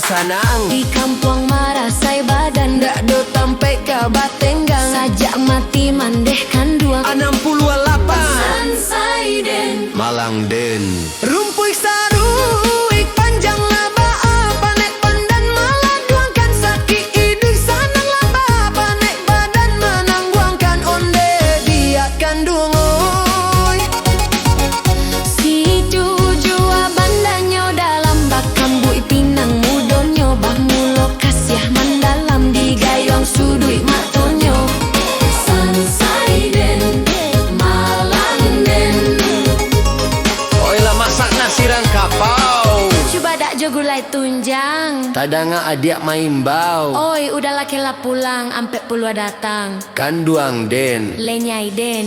sanang di kampung marasai badan dak do tampai ke batenggang sajak mati mandehkan 68 Sansai den Malang den rumpui saruik panjang laba panek pandan malah duangkan sakit idih sanang laba panek badan menang buangkan onde dia kandung oi si jujua bandanyo dalam bakam bui pinang mudonyo bah mulo kasiah mandalam di gayong sudui matonyo Sansai den Malang den oi lah masak nasi rangkapau coba dak jo gulai tunjang tadanga adik main bau oi udah lakela pulang ampe pulua datang kanduang den lenyai den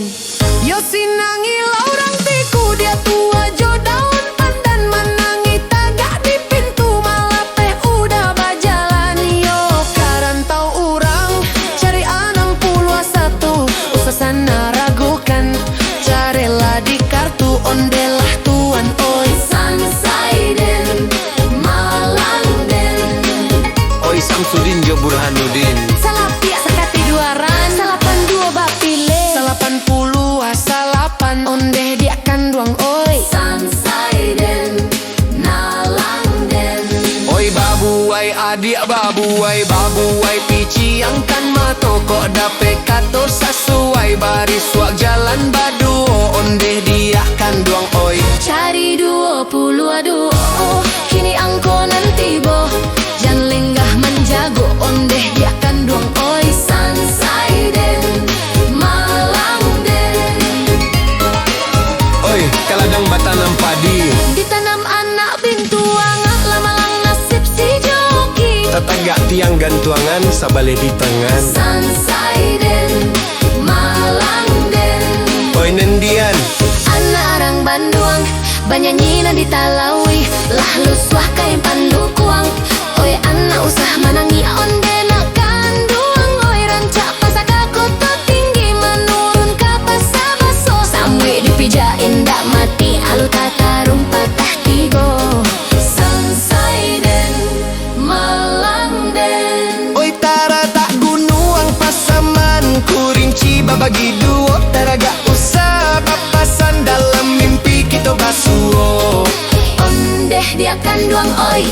yo sinangi orang tiku dia tua jo daun pandan menangi tagak di pintu malah teh udah bajalan yo karantau orang cari 61 usah sana ragukan carilah di kartu ondelah tuan oi Sansai den Malang den oi Samsudin jo Burhanuddin salah pihak sekati duaran 82 bapile 80 salapan ondeh dia kanduang oi Sansai den Malang den oi babu ai adik babu ai pici yang kan mato kok dape kato sesuai baris wak jalan badu ondeh dia kanduang oi cari 22 kini angko nanti boh jangan lenggah menjago ondeh dia kanduang oi Sansai den Malang den oi kaladang batanam padi ditanam anak bintuang lamalang nasib si joki tetagak tiang gantuangan sabale di tangan Sansai den Malang den oi nendian anak orang Banduang banyanyina di Talawi lah luswah kain pandu kuang oi anak usah manangi onde nak kanduang oi rancak pasaka kota tinggi menurun ke pasar baso sampai dipijain dak mati alu tatarung patah tigo Sansai den Malang den oi tara tak gunuang pasaman kurinci babagi duo taraga usah papasan dalam mimpi kita basuo ondeh dia kanduang oi